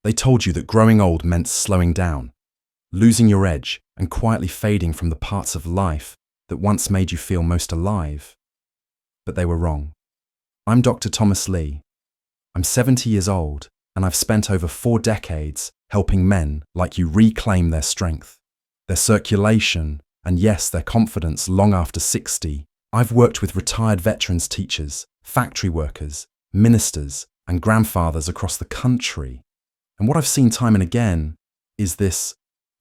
They told you that growing old meant slowing down, losing your edge, and quietly fading from the parts of life that once made you feel most alive. But they were wrong. I'm Dr. Thomas Lee. I'm 70 years old, and I've spent over 4 decades helping men like you reclaim their strength, their circulation, and yes, their confidence long after 60. I've worked with retired veterans teachers, factory workers, ministers, and grandfathers across the country. And what I've seen time and again is this: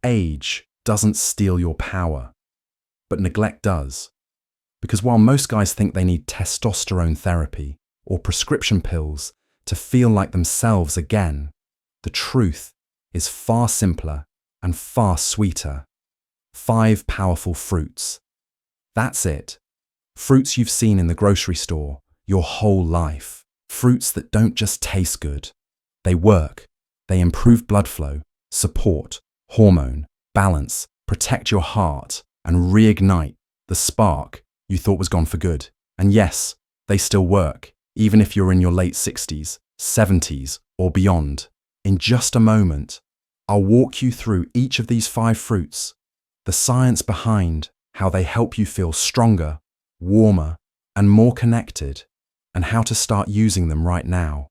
age doesn't steal your power, but neglect does. Because while most guys think they need testosterone therapy or prescription pills to feel like themselves again, the truth is far simpler and far sweeter. 5 powerful fruits. That's it. Fruits you've seen in the grocery store your whole life. Fruits that don't just taste good. They work. They improve blood flow, support, hormone, balance, protect your heart, and reignite the spark you thought was gone for good. And yes, they still work, even if you're in your late 60s, 70s, or beyond. In just a moment, I'll walk you through each of these 5 fruits, the science behind how they help you feel stronger, warmer, and more connected, and how to start using them right now.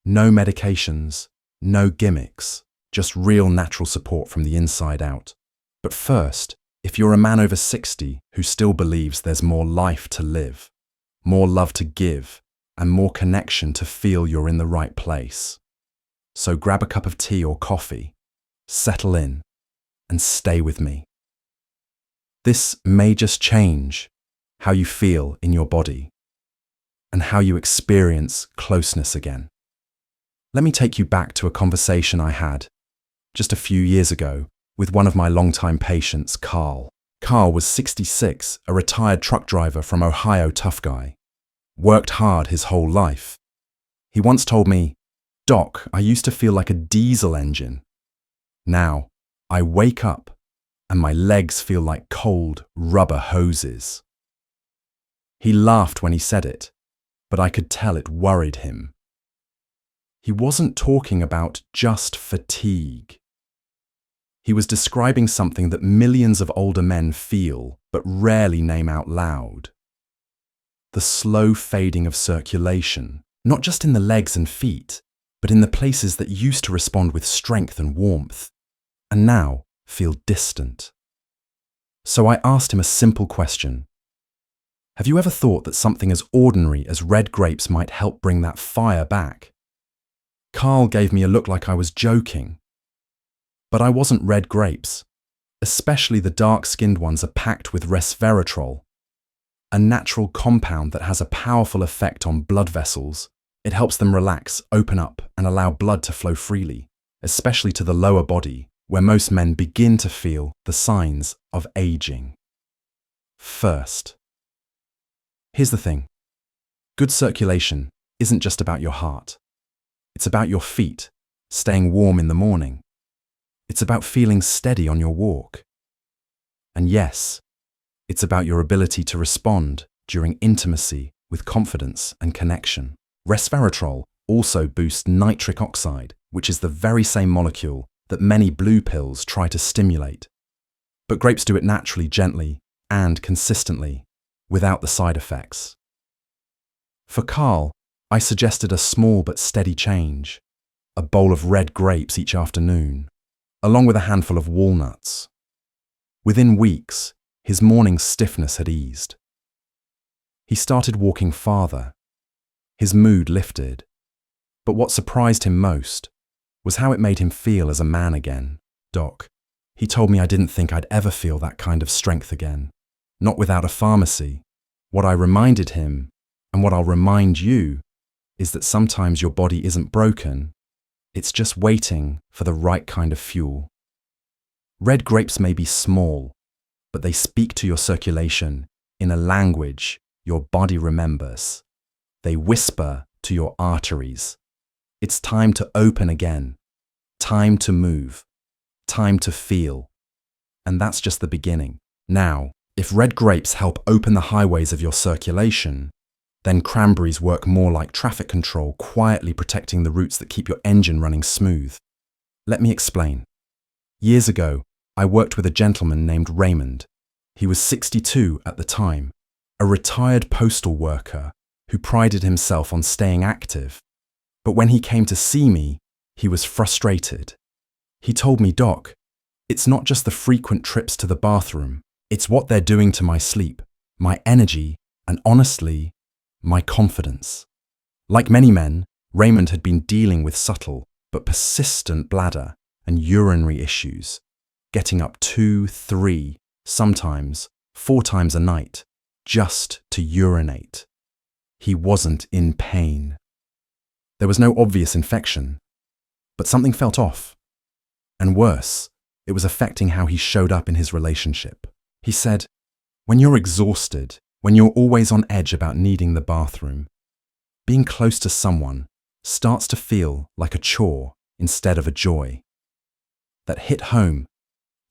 No medications, no gimmicks, just real natural support from the inside out. But first, if you're a man over 60 who still believes there's more life to live, more love to give, and more connection to feel you're in the right place. So grab a cup of tea or coffee, settle in, and stay with me. This may just change how you feel in your body and how you experience closeness again. Let me take you back to a conversation I had just a few years ago with one of my longtime patients, Carl. Carl was 66, a retired truck driver from Ohio, tough guy. Worked hard his whole life. He once told me, "Doc, I used to feel like a diesel engine. Now, I wake up and my legs feel like cold rubber hoses." He laughed when he said it, but I could tell it worried him. He wasn't talking about just fatigue. He was describing something that millions of older men feel but rarely name out loud. The slow fading of circulation, not just in the legs and feet, but in the places that used to respond with strength and warmth, and now feel distant. So I asked him a simple question. Have you ever thought that something as ordinary as red grapes might help bring that fire back? Carl gave me a look like I was joking. But I wasn't. Red grapes, especially the dark-skinned ones, are packed with resveratrol, a natural compound that has a powerful effect on blood vessels. It helps them relax, open up, and allow blood to flow freely, especially to the lower body, where most men begin to feel the signs of aging. First, here's the thing. Good circulation isn't just about your heart. It's about your feet, staying warm in the morning. It's about feeling steady on your walk. And yes, it's about your ability to respond during intimacy with confidence and connection. Resveratrol also boosts nitric oxide, which is the very same molecule that many blue pills try to stimulate. But grapes do it naturally, gently, and consistently, without the side effects. For Carl, I suggested a small but steady change, a bowl of red grapes each afternoon, along with a handful of walnuts. Within weeks, his morning stiffness had eased. He started walking farther. His mood lifted. But what surprised him most was how it made him feel as a man again. "Doc," he told me, "I didn't think I'd ever feel that kind of strength again. Not without a pharmacy." What I reminded him, and what I'll remind you, is that sometimes your body isn't broken. It's just waiting for the right kind of fuel. Red grapes may be small, but they speak to your circulation in a language your body remembers. They whisper to your arteries. It's time to open again, time to move, time to feel. And that's just the beginning. Now, if red grapes help open the highways of your circulation, Then cranberries work more like traffic control, quietly protecting the routes that keep your engine running smooth. Let me explain. Years ago, I worked with a gentleman named Raymond. He was 62 at the time, a retired postal worker who prided himself on staying active. But when he came to see me, he was frustrated. He told me, "Doc, it's not just the frequent trips to the bathroom, it's what they're doing to my sleep, my energy, and honestly, my confidence." Like many men, Raymond had been dealing with subtle but persistent bladder and urinary issues, getting up 2, 3, sometimes 4 times a night just to urinate. He wasn't in pain. There was no obvious infection, but something felt off. And worse, it was affecting how he showed up in his relationship. He said, "When you're exhausted, when you're always on edge about needing the bathroom, being close to someone starts to feel like a chore instead of a joy." That hit home.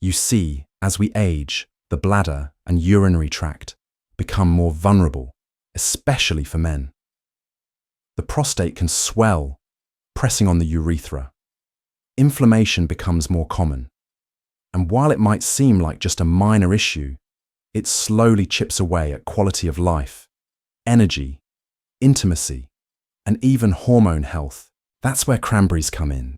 You see, as we age, the bladder and urinary tract become more vulnerable, especially for men. The prostate can swell, pressing on the urethra. Inflammation becomes more common. And while it might seem like just a minor issue, it slowly chips away at quality of life, energy, intimacy, and even hormone health. That's where cranberries come in.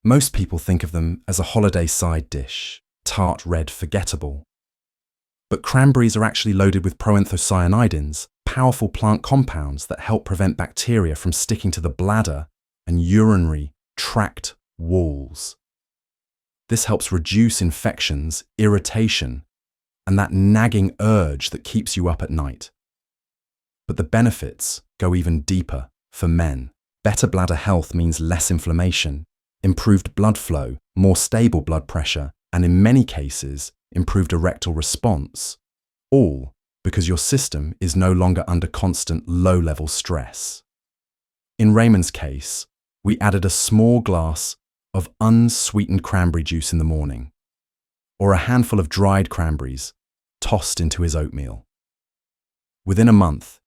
Most people think of them as a holiday side dish, tart, red, forgettable. But cranberries are actually loaded with proanthocyanidins, powerful plant compounds that help prevent bacteria from sticking to the bladder and urinary tract walls. This helps reduce infections, irritation, and that nagging urge that keeps you up at night. But the benefits go even deeper for men. Better bladder health means less inflammation, improved blood flow, more stable blood pressure, and in many cases, improved erectile response, all because your system is no longer under constant low-level stress. In Raymond's case, we added a small glass of unsweetened cranberry juice in the morning, or a handful of dried cranberries tossed into his oatmeal. Within a month,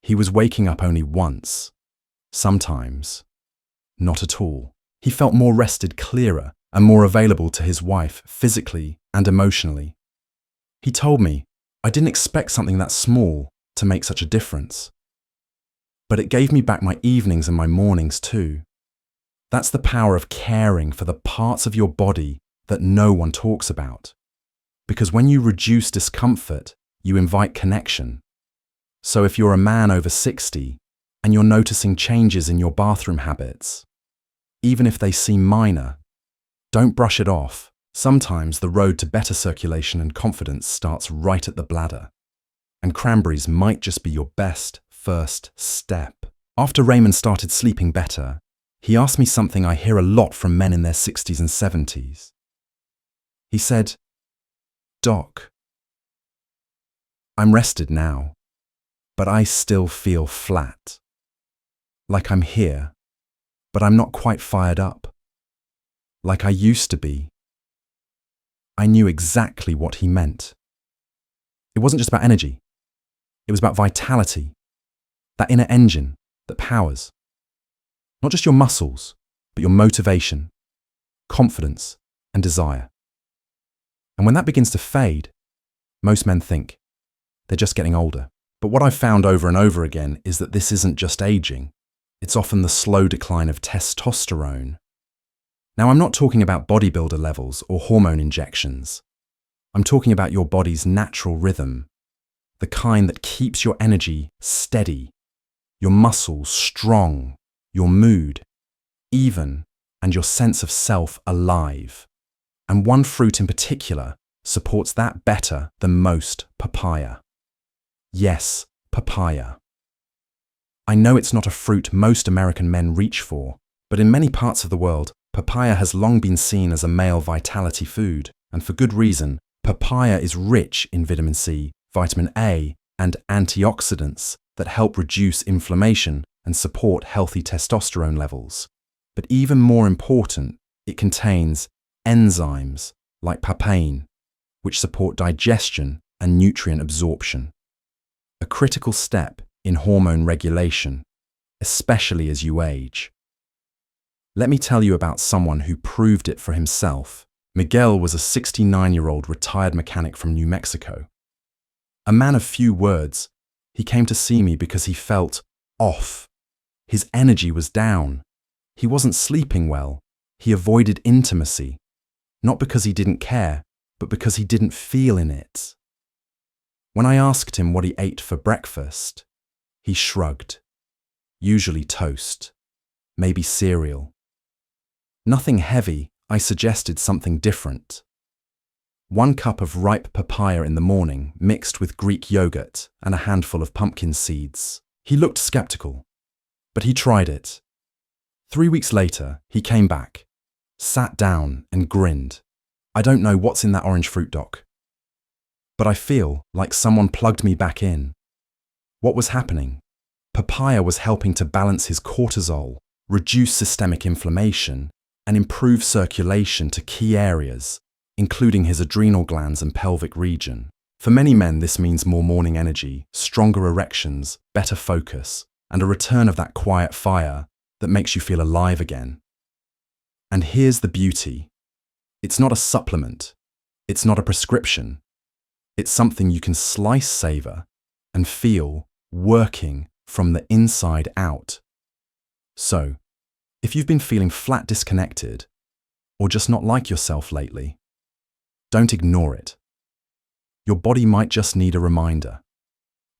he was waking up only once, sometimes not at all. He felt more rested, clearer, and more available to his wife physically and emotionally. He told me, "I didn't expect something that small to make such a difference. But it gave me back my evenings and my mornings too." That's the power of caring for the parts of your body that no one talks about. Because when you reduce discomfort, you invite connection. So if you're a man over 60 and you're noticing changes in your bathroom habits, even if they seem minor, don't brush it off. Sometimes the road to better circulation and confidence starts right at the bladder. And cranberries might just be your best first step. After Raymond started sleeping better, he asked me something I hear a lot from men in their 60s and 70s. He said, "Doc, I'm rested now, but I still feel flat. Like I'm here, but I'm not quite fired up. Like I used to be." I knew exactly what he meant. It wasn't just about energy. It was about vitality, that inner engine that powers. Not just your muscles, but your motivation, confidence, and desire. And when that begins to fade, most men think they're just getting older. But what I've found over and over again is that this isn't just aging. It's often the slow decline of testosterone. Now, I'm not talking about bodybuilder levels or hormone injections. I'm talking about your body's natural rhythm, the kind that keeps your energy steady, your muscles strong, your mood even, and your sense of self alive. And one fruit in particular supports that better than most: papaya. Yes, papaya. I know it's not a fruit most American men reach for, but in many parts of the world, papaya has long been seen as a male vitality food, and for good reason. Papaya is rich in vitamin C, vitamin A, and antioxidants that help reduce inflammation and support healthy testosterone levels. But even more important, it contains enzymes like papain, which support digestion and nutrient absorption. A critical step in hormone regulation, especially as you age. Let me tell you about someone who proved it for himself. Miguel was a 69-year-old retired mechanic from New Mexico. A man of few words, he came to see me because he felt off. His energy was down. He wasn't sleeping well. He avoided intimacy, not because he didn't care, but because he didn't feel in it. When I asked him what he ate for breakfast, he shrugged. Usually toast, maybe cereal. Nothing heavy, I suggested something different. 1 cup of ripe papaya in the morning mixed with Greek yogurt and a handful of pumpkin seeds. He looked skeptical, but he tried it. 3 weeks later, he came back, sat down and grinned. I don't know what's in that orange fruit, doc, but I feel like someone plugged me back in. What was happening? Papaya was helping to balance his cortisol, reduce systemic inflammation, and improve circulation to key areas, including his adrenal glands and pelvic region. For many men, this means more morning energy, stronger erections, better focus, and a return of that quiet fire that makes you feel alive again. And here's the beauty. It's not a supplement. It's not a prescription. It's something you can slice savor and feel working from the inside out. So, if you've been feeling flat disconnected or just not like yourself lately, don't ignore it. Your body might just need a reminder,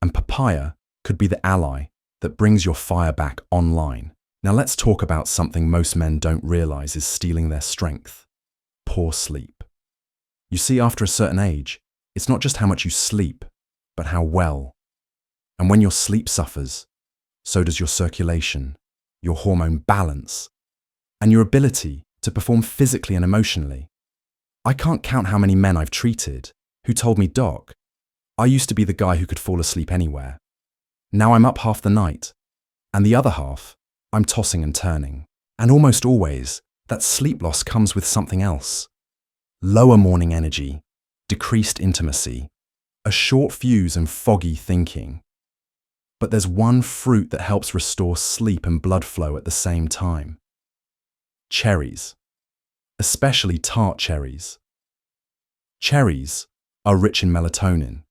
and papaya could be the ally that brings your fire back online. Now let's talk about something most men don't realize is stealing their strength: poor sleep. You see, after a certain age, it's not just how much you sleep, but how well. And when your sleep suffers, so does your circulation, your hormone balance, and your ability to perform physically and emotionally. I can't count how many men I've treated who told me, "Doc, I used to be the guy who could fall asleep anywhere. Now I'm up half the night, and the other half, I'm tossing and turning." And almost always, that sleep loss comes with something else. Lower morning energy, decreased intimacy, a short fuse and foggy thinking. But there's one fruit that helps restore sleep and blood flow at the same time. Cherries, especially tart cherries. Cherries are rich in melatonin,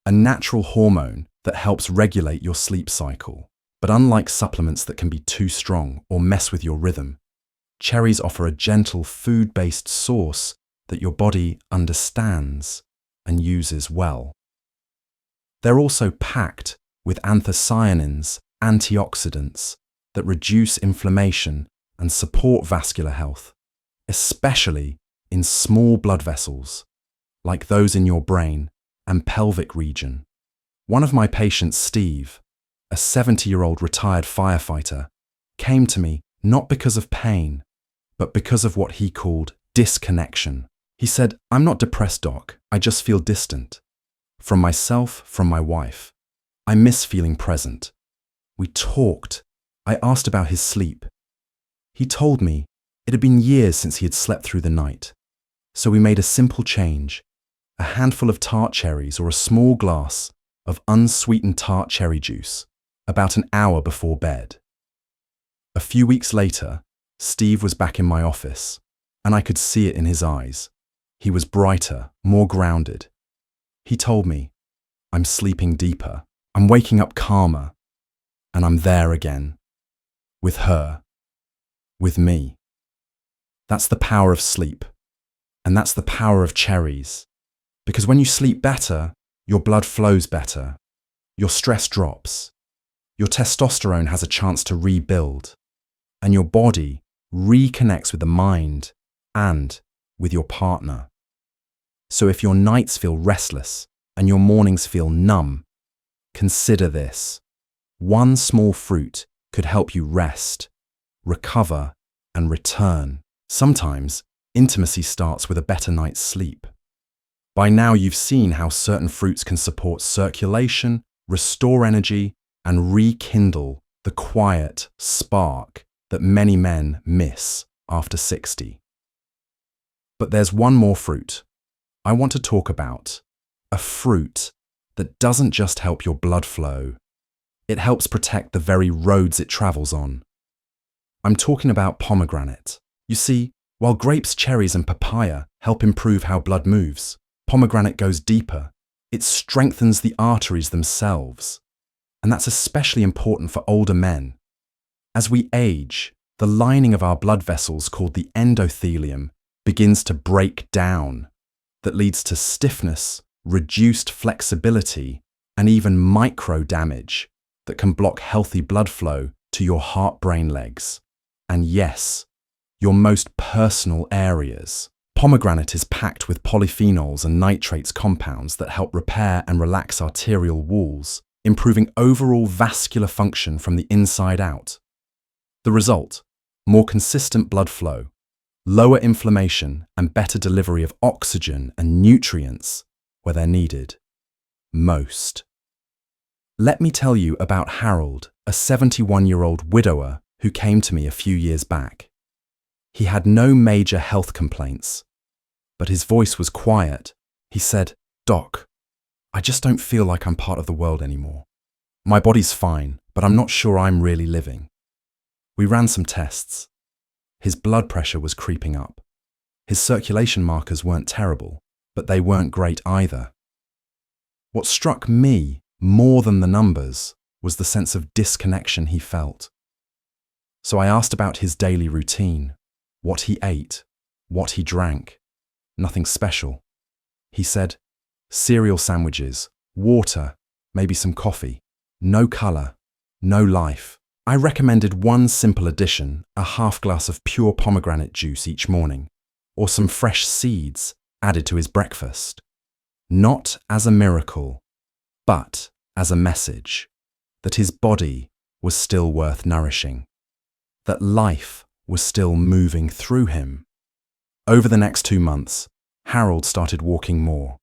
a natural hormone that helps regulate your sleep cycle. But unlike supplements that can be too strong or mess with your rhythm, cherries offer a gentle food-based source that your body understands and uses well. They're also packed with anthocyanins, antioxidants that reduce inflammation and support vascular health, especially in small blood vessels, like those in your brain and pelvic region. One of my patients, Steve, a 70-year-old retired firefighter, came to me not because of pain, but because of what he called disconnection. He said, "I'm not depressed, doc, I just feel distant. From myself, from my wife. I miss feeling present." We talked. I asked about his sleep. He told me it had been years since he had slept through the night. So we made a simple change: a handful of tart cherries or a small glass of unsweetened tart cherry juice about an hour before bed. A few weeks later, Steve was back in my office, and I could see it in his eyes. He was brighter, more grounded. He told me, "I'm sleeping deeper. I'm waking up calmer, and I'm there again. With her. With me." That's the power of sleep. And that's the power of cherries. Because when you sleep better, your blood flows better. Your stress drops. Your testosterone has a chance to rebuild. And your body reconnects with the mind and with your partner. So if your nights feel restless and your mornings feel numb, consider this. One small fruit could help you rest, recover, and return. Sometimes, intimacy starts with a better night's sleep. By now, you've seen how certain fruits can support circulation, restore energy, and rekindle the quiet spark that many men miss after 60. But there's one more fruit I want to talk about, a fruit that doesn't just help your blood flow, It helps protect the very roads it travels on. I'm talking about pomegranate. You see, while grapes, cherries, and papaya help improve how blood moves, pomegranate goes deeper. It strengthens the arteries themselves. And that's especially important for older men. As we age, the lining of our blood vessels, called the endothelium, begins to break down. That leads to stiffness, reduced flexibility, and even micro damage that can block healthy blood flow to your heart, brain, legs. And yes, your most personal areas. Pomegranate is packed with polyphenols and nitrates compounds that help repair and relax arterial walls, improving overall vascular function from the inside out. The result: more consistent blood flow, lower inflammation, and better delivery of oxygen and nutrients where they're needed most. Let me tell you about Harold, a 71-year-old widower who came to me a few years back. He had no major health complaints, but his voice was quiet. He said, "Doc, I just don't feel like I'm part of the world anymore. My body's fine, but I'm not sure I'm really living." We ran some tests. His blood pressure was creeping up. His circulation markers weren't terrible, but they weren't great either. What struck me more than the numbers was the sense of disconnection he felt. So I asked about his daily routine, what he ate, what he drank. Nothing special. He said, cereal sandwiches, water, maybe some coffee. No color, no life. I recommended one simple addition, a half glass of pure pomegranate juice each morning, or some fresh seeds added to his breakfast. Not as a miracle, but as a message that his body was still worth nourishing, that life was still moving through him. Over the next 2 months, Harold started walking more.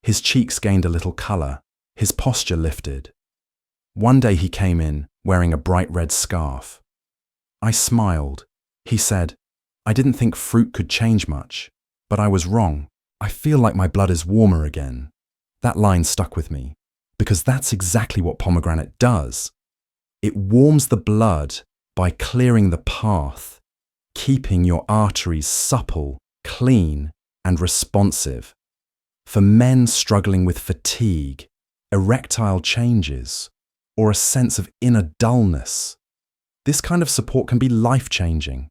His cheeks gained a little color, his posture lifted. One day he came in wearing a bright red scarf. I smiled. He said, "I didn't think fruit could change much, but I was wrong. I feel like my blood is warmer again." That line stuck with me, because that's exactly what pomegranate does. It warms the blood by clearing the path, keeping your arteries supple, clean, and responsive. For men struggling with fatigue, erectile changes, or a sense of inner dullness, this kind of support can be life-changing,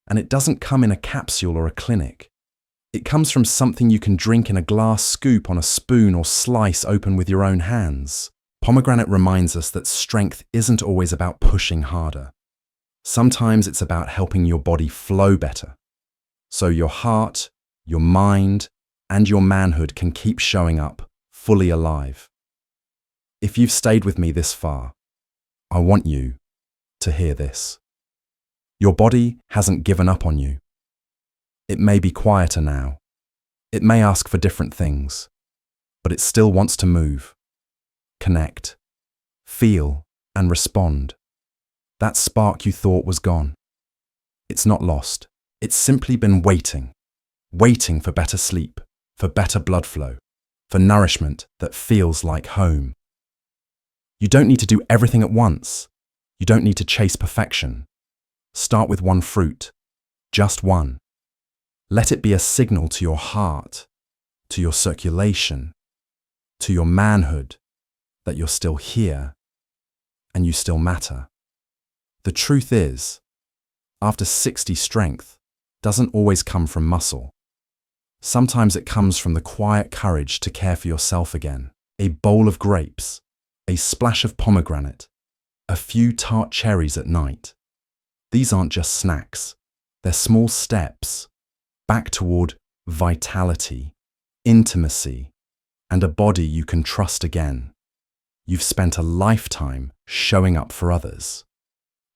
and it doesn't come in a capsule or a clinic. It comes from something you can drink in a glass scoop on a spoon or slice open with your own hands. Pomegranate reminds us that strength isn't always about pushing harder. Sometimes it's about helping your body flow better, so your heart, your mind, and your manhood can keep showing up fully alive. If you've stayed with me this far, I want you to hear this. Your body hasn't given up on you. It may be quieter now. It may ask for different things, but it still wants to move, connect, feel, and respond. That spark you thought was gone. It's not lost. It's simply been waiting for better sleep, for better blood flow, for nourishment that feels like home. You don't need to do everything at once. You don't need to chase perfection. Start with one fruit, just one. Let it be a signal to your heart, to your circulation, to your manhood, that you're still here and you still matter. The truth is, after 60, strength doesn't always come from muscle. Sometimes it comes from the quiet courage to care for yourself again. A bowl of grapes, a splash of pomegranate, a few tart cherries at night. These aren't just snacks. They're small steps back toward vitality, intimacy, and a body you can trust again. You've spent a lifetime showing up for others.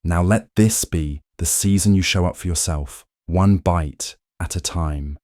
Now let this be the season you show up for yourself, one bite at a time.